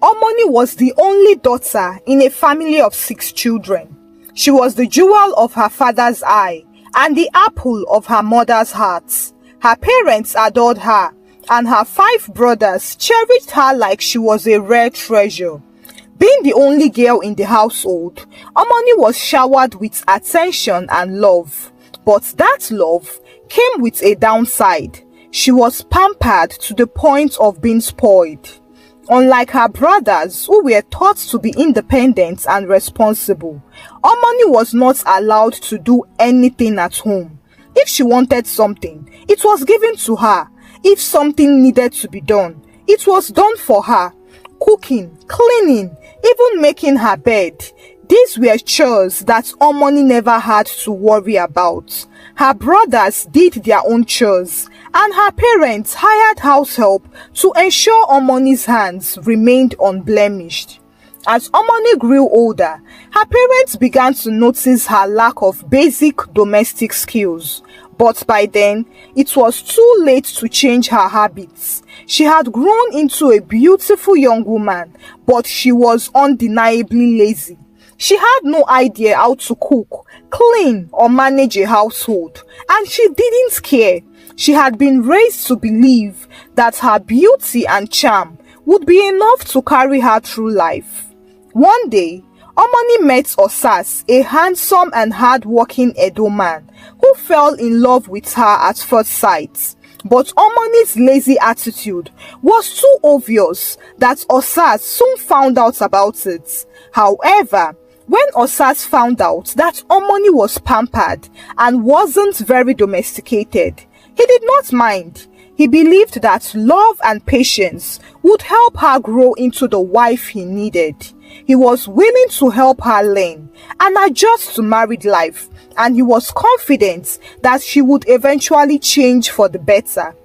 Omoni was the only daughter in a family of 6 children. She was the jewel of her father's eye and the apple of her mother's heart. Her parents adored her, and her 5 brothers cherished her like she was a rare treasure. Being the only girl in the household, Omoni was showered with attention and love. But that love came with a downside. She was pampered to the point of being spoiled. Unlike her brothers, who were taught to be independent and responsible, Omoni was not allowed to do anything at home. If she wanted something, it was given to her. If something needed to be done, it was done for her. Cooking, cleaning, even making her bed. These were chores that Omoni never had to worry about. Her brothers did their own chores, and her parents hired househelp to ensure Omoni's hands remained unblemished. As Omoni grew older, her parents began to notice her lack of basic domestic skills. But by then, it was too late to change her habits. She had grown into a beautiful young woman, but she was undeniably lazy. She had no idea how to cook, clean, or manage a household, and she didn't care. She had been raised to believe that her beauty and charm would be enough to carry her through life. One day, Omoni met Osas, a handsome and hard-working Edo man, who fell in love with her at first sight. But Omoni's lazy attitude was too obvious that Osas soon found out about it. However, when Osas found out that Omoni was pampered and wasn't very domesticated, he did not mind. He believed that love and patience would help her grow into the wife he needed. He was willing to help her learn and adjust to married life, and he was confident that she would eventually change for the better.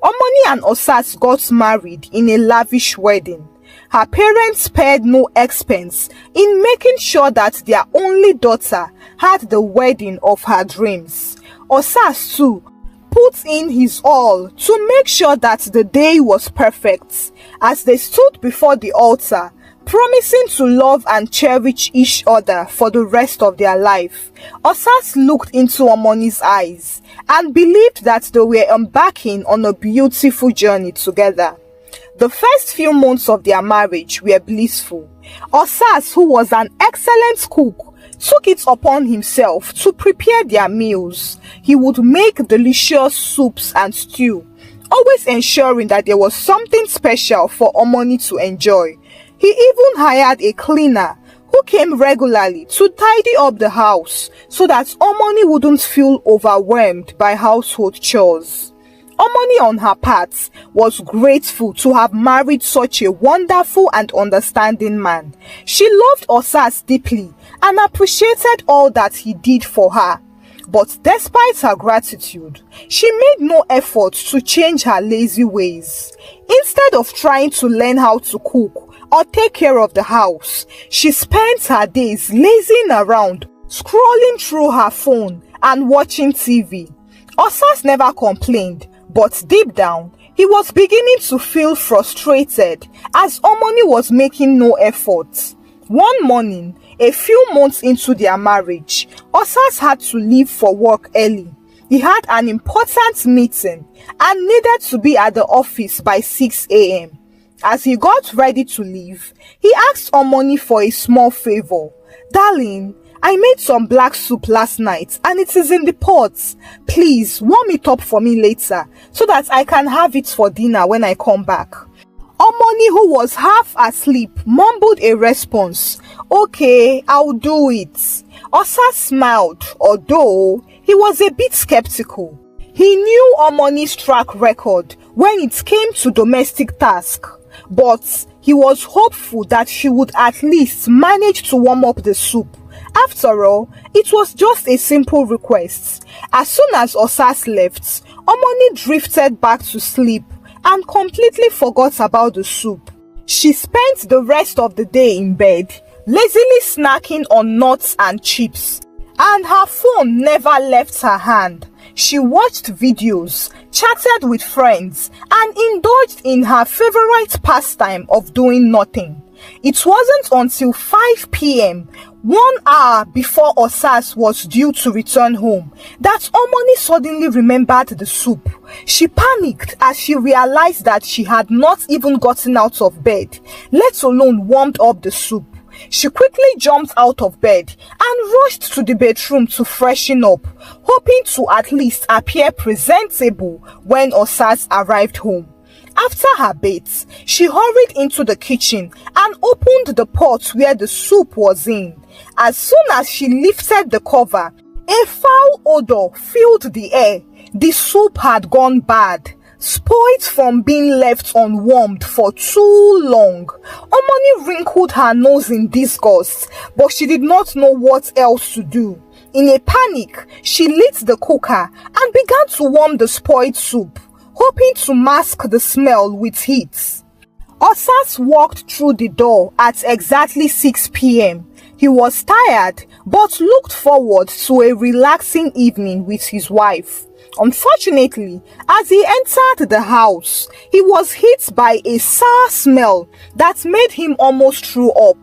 Omoni and Osas got married in a lavish wedding. Her parents spared no expense in making sure that their only daughter had the wedding of her dreams. Osas too put in his all to make sure that the day was perfect. As they stood before the altar, promising to love and cherish each other for the rest of their life, Osas looked into Omoni's eyes and believed that they were embarking on a beautiful journey together. The first few months of their marriage were blissful. Osas, who was an excellent cook, took it upon himself to prepare their meals. He would make delicious soups and stew, always ensuring that there was something special for Omoni to enjoy. He even hired a cleaner who came regularly to tidy up the house so that Omoni wouldn't feel overwhelmed by household chores. Omoni, on her part, was grateful to have married such a wonderful and understanding man. She loved Osas deeply and appreciated all that he did for her. But despite her gratitude, she made no effort to change her lazy ways. Instead of trying to learn how to cook or take care of the house, she spent her days lazing around, scrolling through her phone and watching TV. Osas never complained, but deep down, he was beginning to feel frustrated as Omoni was making no effort. One morning, a few months into their marriage, Osas had to leave for work early. He had an important meeting and needed to be at the office by 6 a.m. As he got ready to leave, he asked Omoni for a small favor. "Darling, I made some black soup last night and it is in the pot. Please warm it up for me later so that I can have it for dinner when I come back." Omoni, who was half asleep, mumbled a response. "Okay, I'll do it." Osas smiled, although he was a bit skeptical. He knew Omoni's track record when it came to domestic tasks, but he was hopeful that she would at least manage to warm up the soup. After all, it was just a simple request. As soon as Osas left, Omoni drifted back to sleep and completely forgot about the soup. She spent the rest of the day in bed, lazily snacking on nuts and chips, and her phone never left her hand. She watched videos, chatted with friends, and indulged in her favorite pastime of doing nothing. It wasn't until 5 p.m., 1 hour before Osas was due to return home, that Omoni suddenly remembered the soup. She panicked as she realized that she had not even gotten out of bed, let alone warmed up the soup. She quickly jumped out of bed and rushed to the bedroom to freshen up, hoping to at least appear presentable when Osas arrived home. After her bath, she hurried into the kitchen and opened the pot where the soup was in. As soon as she lifted the cover, a foul odor filled the air. The soup had gone bad, spoilt from being left unwarmed for too long. Omoni wrinkled her nose in disgust, but she did not know what else to do. In a panic, she lit the cooker and began to warm the spoiled soup, hoping to mask the smell with heat. Osas walked through the door at exactly 6 p.m. He was tired but looked forward to a relaxing evening with his wife. Unfortunately, as he entered the house, he was hit by a sour smell that made him almost throw up.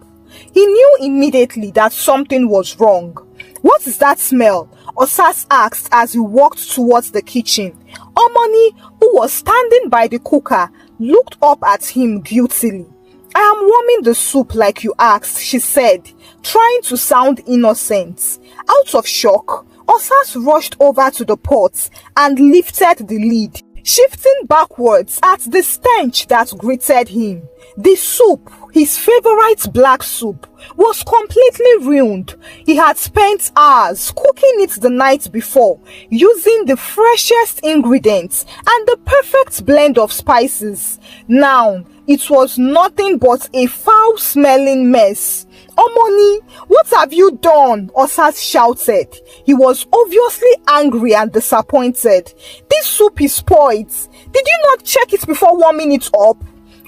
He knew immediately that something was wrong. "What is that smell?" Osas asked as he walked towards the kitchen. Omoni, who was standing by the cooker, looked up at him guiltily. "I am warming the soup like you asked," she said, trying to sound innocent. Out of shock, Osas rushed over to the pot and lifted the lid, shifting backwards at the stench that greeted him. The soup, his favorite black soup, was completely ruined. He had spent hours cooking it the night before, using the freshest ingredients and the perfect blend of spices. Now, it was nothing but a foul-smelling mess. "Omoni, what have you done?" Osas shouted. He was obviously angry and disappointed. "This soup is spoiled. Did you not check it before warming it up?"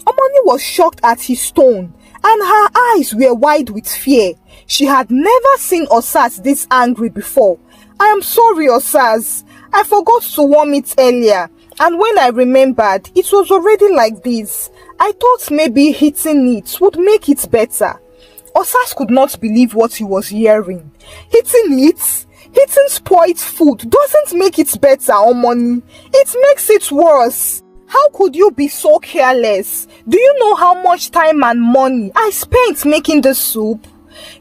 Omoni was shocked at his tone, and her eyes were wide with fear. She had never seen Osas this angry before. "I am sorry, Osas. I forgot to warm it earlier, and when I remembered, it was already like this. I thought maybe heating it would make it better." Osas could not believe what he was hearing. "Heating it? Heating spoiled food doesn't make it better, Omoni. It makes it worse. How could you be so careless? Do you know how much time and money I spent making the soup?"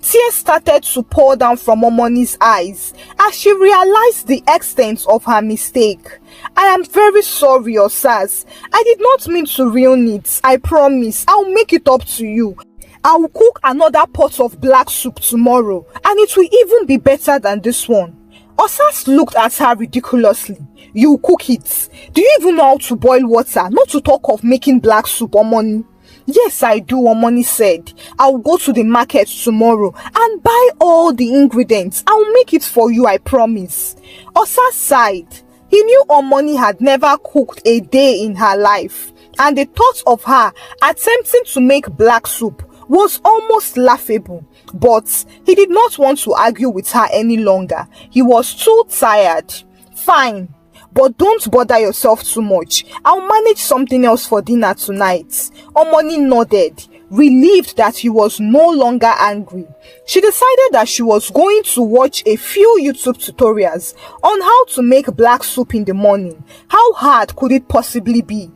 Tears started to pour down from Omoni's eyes as she realized the extent of her mistake. "I am very sorry, Osas. I did not mean to ruin it. I promise I'll make it up to you. I will cook another pot of black soup tomorrow, and it will even be better than this one." Osas looked at her ridiculously. "You cook it? Do you even know how to boil water, not to talk of making black soup, Omoni?" "Yes, I do," Omoni said. "I will go to the market tomorrow and buy all the ingredients. I will make it for you, I promise." Osas sighed. He knew Omoni had never cooked a day in her life, and the thought of her attempting to make black soup was almost laughable, but he did not want to argue with her any longer. He was too tired. "Fine, but don't bother yourself too much. I'll manage something else for dinner tonight." Omoni nodded, relieved that he was no longer angry. She decided that she was going to watch a few YouTube tutorials on how to make black soup in the morning. How hard could it possibly be?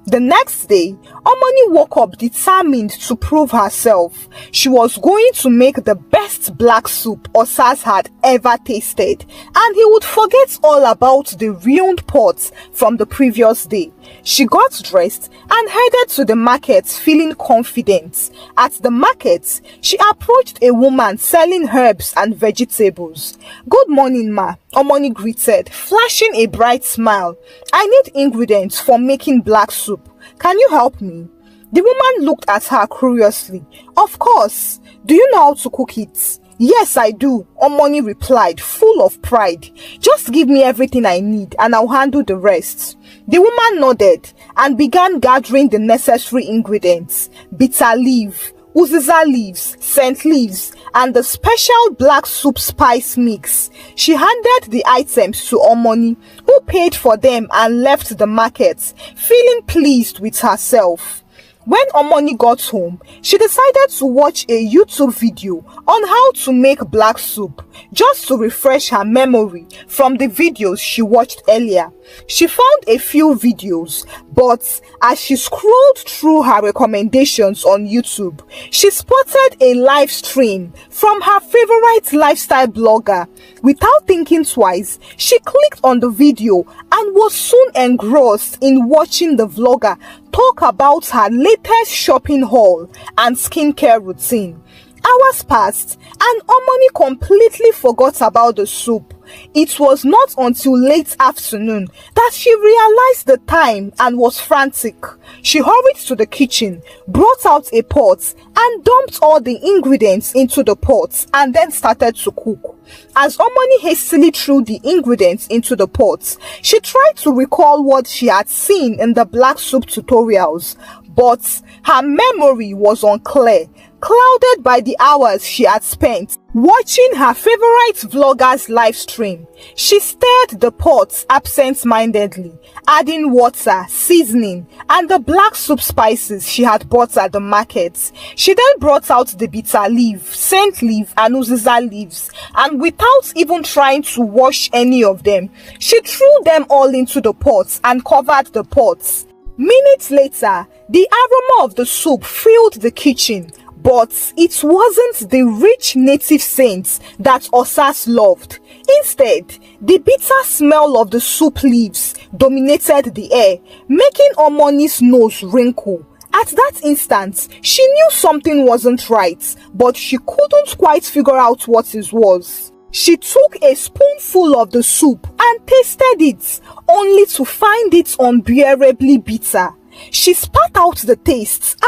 The next day, Omoni woke up determined to prove herself. She was going to make the best black soup Osas had ever tasted, and he would forget all about the ruined pot from the previous day. She got dressed and headed to the market feeling confident. At the market, she approached a woman selling herbs and vegetables. "Good morning, ma," Omoni greeted, flashing a bright smile. "I need ingredients for making black soup. Can you help me?" The woman looked at her curiously. "Of course. Do you know how to cook it?" "Yes, I do," Omoni replied, full of pride. "Just give me everything I need and I'll handle the rest." The woman nodded and began gathering the necessary ingredients: bitter leaf, uziza leaves, scent leaves, and the special black soup spice mix. She handed the items to Omoni, who paid for them and left the market, feeling pleased with herself. When Omoni got home, she decided to watch a YouTube video on how to make black soup, just to refresh her memory from the videos she watched earlier. She found a few videos, but as she scrolled through her recommendations on YouTube, she spotted a live stream from her favorite lifestyle blogger. Without thinking twice, she clicked on the video and was soon engrossed in watching the vlogger talk about her latest shopping haul and skincare routine. Hours passed and Omoni completely forgot about the soup. It was not until late afternoon that she realized the time and was frantic. She hurried to the kitchen, brought out a pot and dumped all the ingredients into the pot and then started to cook. As Omoni hastily threw the ingredients into the pot, she tried to recall what she had seen in the black soup tutorials, but her memory was unclear, clouded by the hours she had spent watching her favorite vlogger's live stream. She stirred the pot absent-mindedly, adding water, seasoning, and the black soup spices she had bought at the market. She then brought out the bitter leaf, scent leaf, and uziza leaves, and without even trying to wash any of them, she threw them all into the pot and covered the pot. Minutes later, the aroma of the soup filled the kitchen, but it wasn't the rich native scents that Osas loved. Instead, the bitter smell of the soup leaves dominated the air, making Omoni's nose wrinkle. At that instant, she knew something wasn't right, but she couldn't quite figure out what it was. She took a spoonful of the soup and tasted it, only to find it unbearably bitter. She spat out the taste.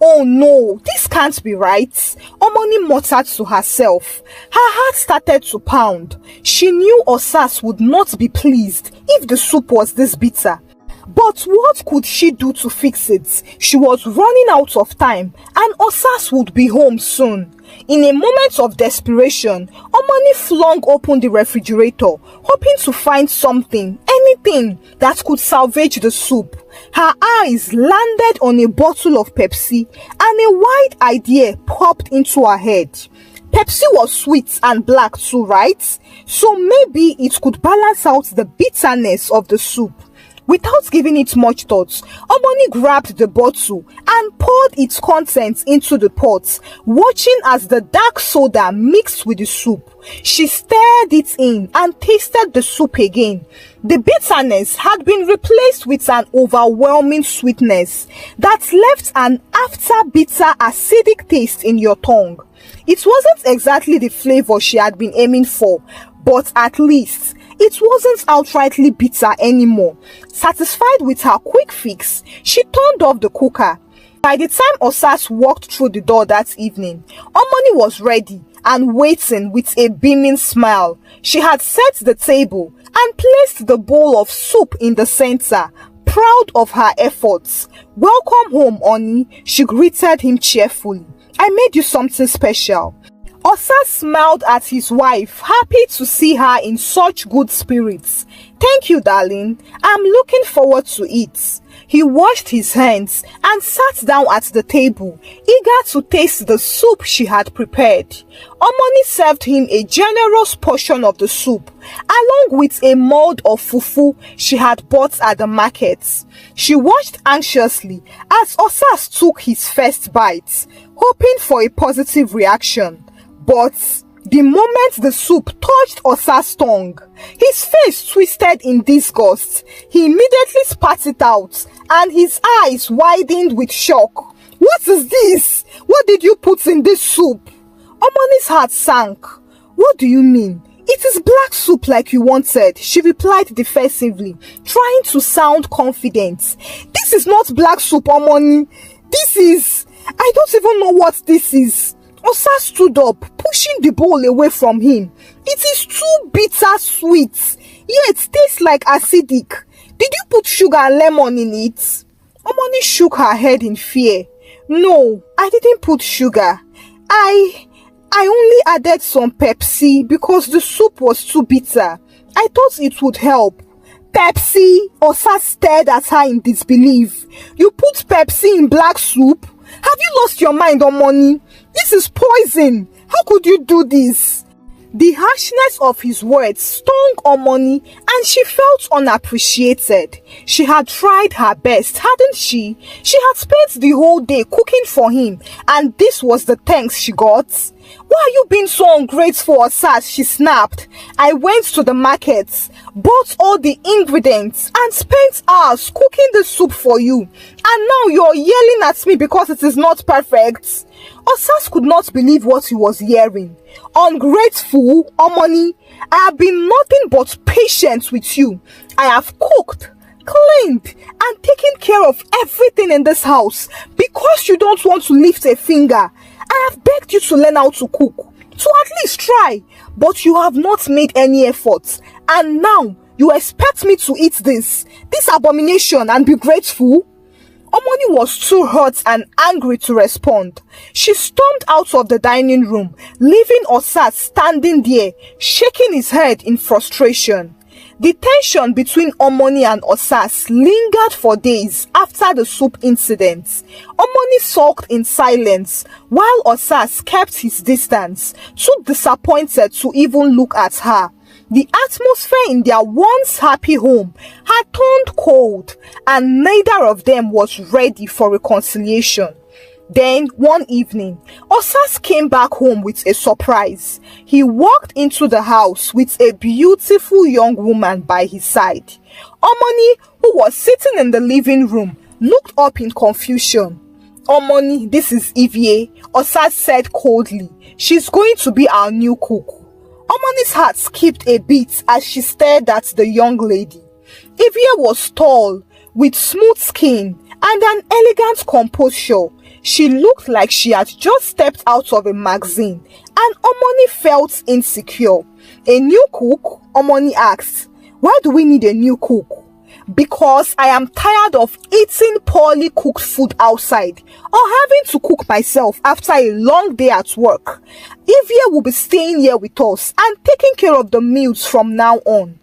Oh no, this can't be right, Omoni muttered to herself. Her heart started to pound. She knew Osas would not be pleased if the soup was this bitter. But what could she do to fix it? She was running out of time and Osas would be home soon. In a moment of desperation, Omoni flung open the refrigerator, hoping to find something, anything that could salvage the soup. Her eyes landed on a bottle of Pepsi and a wild idea popped into her head. Pepsi was sweet and black too, right? So maybe it could balance out the bitterness of the soup. Without giving it much thought, Omoni grabbed the bottle and poured its contents into the pot, watching as the dark soda mixed with the soup. She stirred it in and tasted the soup again. The bitterness had been replaced with an overwhelming sweetness that left an after-bitter acidic taste in your tongue. It wasn't exactly the flavor she had been aiming for, but at least it wasn't outrightly bitter anymore. Satisfied with her quick fix, she turned off the cooker. By the time Osas walked through the door that evening, Omoni was ready and waiting with a beaming smile. She had set the table and placed the bowl of soup in the center, proud of her efforts. "Welcome home, Oni," she greeted him cheerfully. "I made you something special." Osas smiled at his wife, happy to see her in such good spirits. "Thank you, darling. I'm looking forward to it." He washed his hands and sat down at the table, eager to taste the soup she had prepared. Omoni served him a generous portion of the soup, along with a mold of fufu she had bought at the market. She watched anxiously as Osas took his first bite, hoping for a positive reaction. But the moment the soup touched Osas' tongue, his face twisted in disgust. He immediately spat it out and his eyes widened with shock. "What is this? What did you put in this soup?" Omoni's heart sank. "What do you mean? It is black soup like you wanted," she replied defensively, trying to sound confident. "This is not black soup, Omoni. I don't even know what this is." Osas stood up, pushing the bowl away from him. "It is too bitter sweet, yet tastes like acidic. Did you put sugar and lemon in it?" Omoni shook her head in fear. No, I didn't put sugar. I only added some Pepsi because the soup was too bitter. I thought it would help. Pepsi? Osa stared at her in disbelief. You put Pepsi in black soup? Have you lost your mind, Omoni? This is poison. How could you do this? The harshness of his words stung Omoni and she felt unappreciated. She had tried her best, hadn't she? She had spent the whole day cooking for him and this was the thanks she got. Why are you being so ungrateful, Osas? She snapped. I went to the market, bought all the ingredients and spent hours cooking the soup for you. And now you're yelling at me because it is not perfect. Osas could not believe what he was hearing. Ungrateful, Omoni, I have been nothing but patient with you. I have cooked, cleaned, and taken care of everything in this house because you don't want to lift a finger. I have begged you to learn how to cook, to at least try, but you have not made any efforts. And now you expect me to eat this abomination and be grateful? Omoni was too hurt and angry to respond. She stormed out of the dining room, leaving Osas standing there, shaking his head in frustration. The tension between Omoni and Osas lingered for days after the soup incident. Omoni sulked in silence, while Osas kept his distance, too disappointed to even look at her. The atmosphere in their once happy home had turned cold, and neither of them was ready for reconciliation. Then, one evening, Osas came back home with a surprise. He walked into the house with a beautiful young woman by his side. Omoni, who was sitting in the living room, looked up in confusion. Omoni, this is Evie, Osas said coldly. She's going to be our new cook. Omoni's heart skipped a beat as she stared at the young lady. Evie was tall, with smooth skin and an elegant composure. She looked like she had just stepped out of a magazine, and Omoni felt insecure. A new cook? Omoni asked. Why do we need a new cook? Because I am tired of eating poorly cooked food outside or having to cook myself after a long day at work. Evie will be staying here with us and taking care of the meals from now on.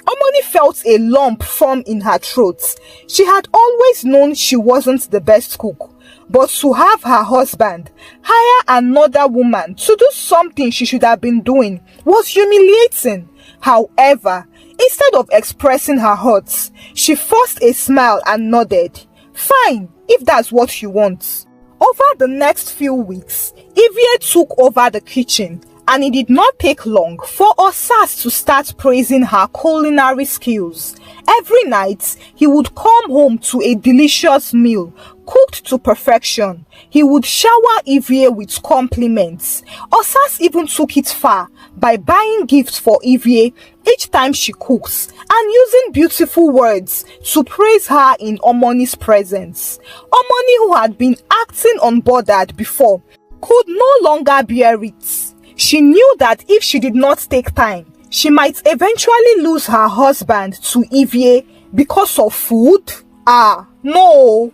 Omoni felt a lump form in her throat. She had always known she wasn't the best cook, but to have her husband hire another woman to do something she should have been doing was humiliating. However, instead of expressing her hurts, she forced a smile and nodded. Fine, if that's what you want. Over the next few weeks, Evie took over the kitchen, and it did not take long for Osas to start praising her culinary skills. Every night, he would come home to a delicious meal, cooked to perfection. He would shower Evie with compliments. Osas even took it far by buying gifts for Evie each time she cooks and using beautiful words to praise her in Omoni's presence. Omoni, who had been acting unbothered before, could no longer bear it. She knew that if she did not take time, she might eventually lose her husband to Evie because of food. No.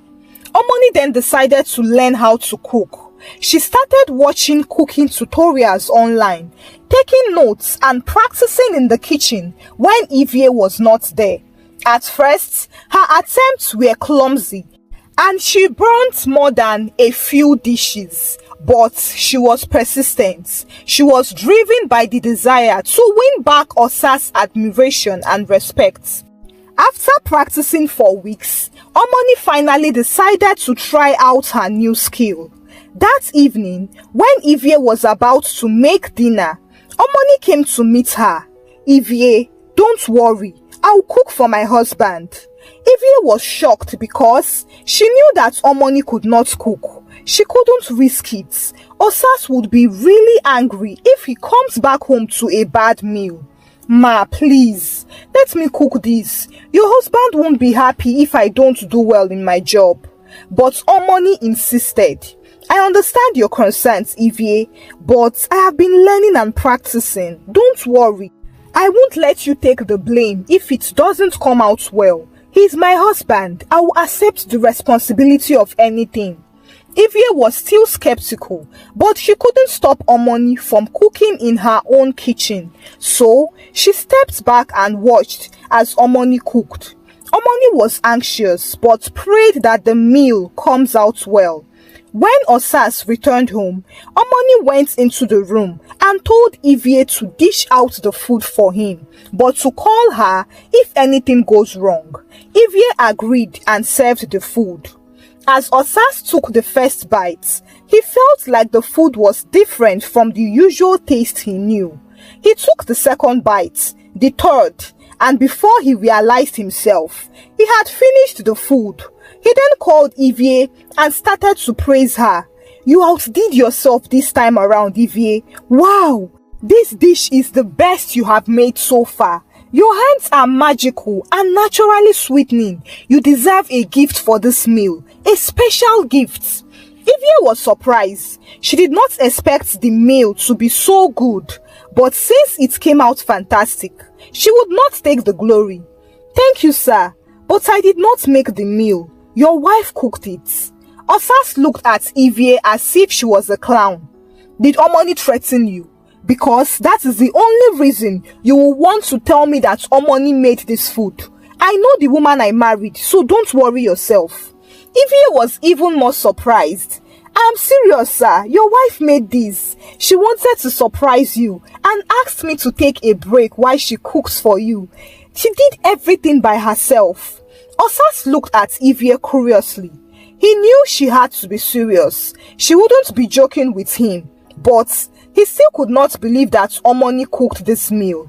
Omoni then decided to learn how to cook. She started watching cooking tutorials online, taking notes and practicing in the kitchen when Evie was not there. At first, her attempts were clumsy and she burnt more than a few dishes. But she was persistent. She was driven by the desire to win back Osas' admiration and respect. After practicing for weeks, Omoni finally decided to try out her new skill. That evening, when Evie was about to make dinner, Omoni came to meet her. Evie, don't worry, I'll cook for my husband. Evie was shocked because she knew that Omoni could not cook. She couldn't risk it. Osas would be really angry if he comes back home to a bad meal. Ma, please, let me cook this. Your husband won't be happy if I don't do well in my job. But Omoni insisted. I understand your concerns, Evie, but I have been learning and practicing. Don't worry. I won't let you take the blame if it doesn't come out well. He's my husband. I will accept the responsibility of anything. Evie was still skeptical, but she couldn't stop Omoni from cooking in her own kitchen. So she stepped back and watched as Omoni cooked. Omoni was anxious but prayed that the meal comes out well. When Osas returned home, Omoni went into the room and told Evie to dish out the food for him, but to call her if anything goes wrong. Evie agreed and served the food. As Osas took the first bite, he felt like the food was different from the usual taste he knew. He took the second bite, the third, and before he realized himself, he had finished the food. He then called Evie and started to praise her. "You outdid yourself this time around, Evie. Wow! This dish is the best you have made so far. Your hands are magical and naturally sweetening. You deserve a gift for this meal, a special gift." Evie was surprised. She did not expect the meal to be so good, but since it came out fantastic, she would not take the glory. "Thank you, sir, but I did not make the meal. Your wife cooked it." Osas looked at Evie as if she was a clown. "Did Omoni threaten you? Because that is the only reason you will want to tell me that Omoni made this food. I know the woman I married, so don't worry yourself." Evie was even more surprised. "I'm serious, sir. Your wife made this. She wanted to surprise you and asked me to take a break while she cooks for you. She did everything by herself." Osas looked at Evie curiously. He knew she had to be serious. She wouldn't be joking with him, but he still could not believe that Omoni cooked this meal.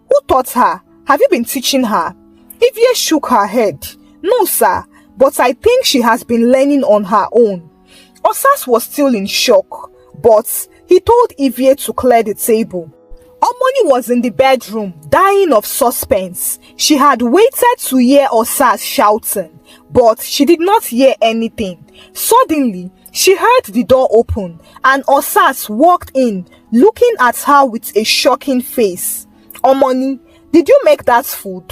"Who taught her? Have you been teaching her?" Evie shook her head. "No, sir, but I think she has been learning on her own." Osas was still in shock, but he told Evie to clear the table. Omoni was in the bedroom, dying of suspense. She had waited to hear Osas shouting, but she did not hear anything. Suddenly, she heard the door open and Osas walked in, looking at her with a shocking face. "Omoni, did you make that food?"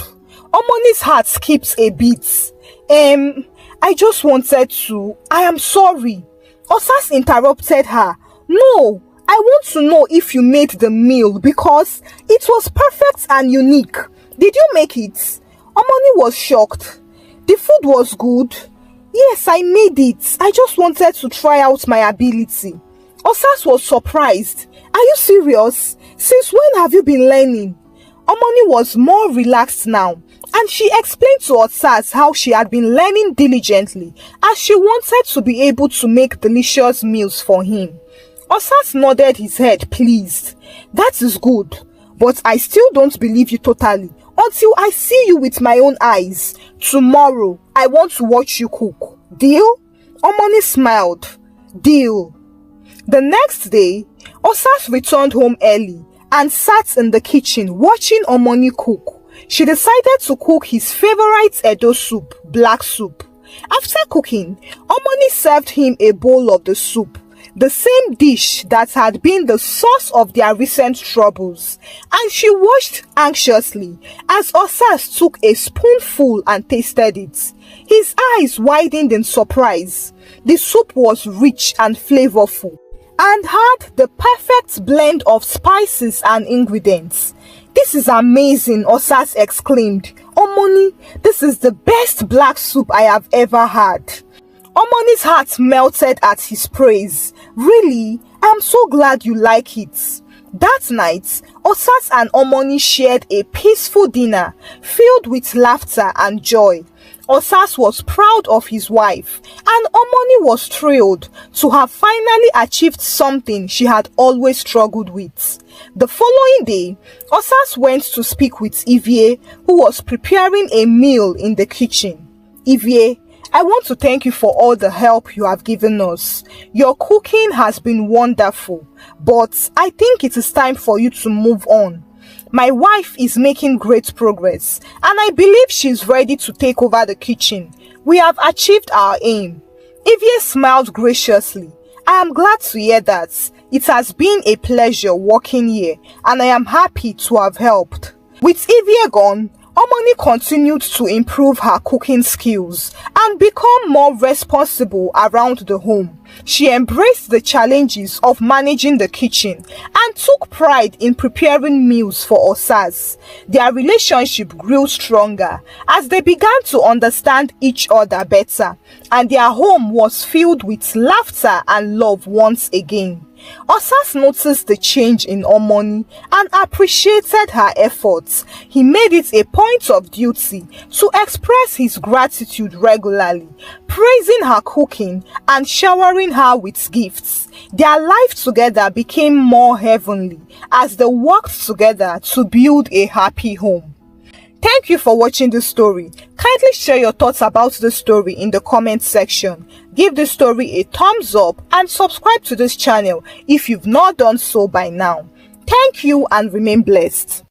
Omoni's heart skipped a beat. I just wanted to. I am sorry." Osas interrupted her. "No, I want to know if you made the meal because it was perfect and unique. Did you make it?" Omoni was shocked. "The food was good." "Yes, I made it. I just wanted to try out my ability." Osas was surprised. "Are you serious? Since when have you been learning?" Omoni was more relaxed now, and she explained to Osas how she had been learning diligently as she wanted to be able to make delicious meals for him. Osas nodded his head, pleased. "That is good, but I still don't believe you totally until I see you with my own eyes. Tomorrow, I want to watch you cook. Deal?" Omoni smiled. "Deal." The next day, Osas returned home early and sat in the kitchen watching Omoni cook. She decided to cook his favorite Edo soup, black soup. After cooking, Omoni served him a bowl of the soup, the same dish that had been the source of their recent troubles, and she watched anxiously as Osas took a spoonful and tasted it. His eyes widened in surprise. The soup was rich and flavorful and had the perfect blend of spices and ingredients. "This is amazing," Osas exclaimed. "Omoni, this is the best black soup I have ever had." Omoni's heart melted at his praise. "Really? I'm so glad you like it." That night, Osas and Omoni shared a peaceful dinner filled with laughter and joy. Osas was proud of his wife, and Omoni was thrilled to have finally achieved something she had always struggled with. The following day, Osas went to speak with Evie, who was preparing a meal in the kitchen. "Evie, I want to thank you for all the help you have given us. Your cooking has been wonderful, but I think it is time for you to move on. My wife is making great progress, and I believe she is ready to take over the kitchen. We have achieved our aim." Evie smiled graciously. "I am glad to hear that. It has been a pleasure working here, and I am happy to have helped." With Evie gone, Omoni continued to improve her cooking skills and become more responsible around the home. She embraced the challenges of managing the kitchen and took pride in preparing meals for Osas. Their relationship grew stronger as they began to understand each other better, and their home was filled with laughter and love once again. Osas noticed the change in Omoni and appreciated her efforts. He made it a point of duty to express his gratitude regularly, praising her cooking and showering her with gifts. Their life together became more heavenly as they worked together to build a happy home. Thank you for watching this story. Kindly share your thoughts about the story in the comment section. Give the story a thumbs up and subscribe to this channel if you've not done so by now. Thank you and remain blessed.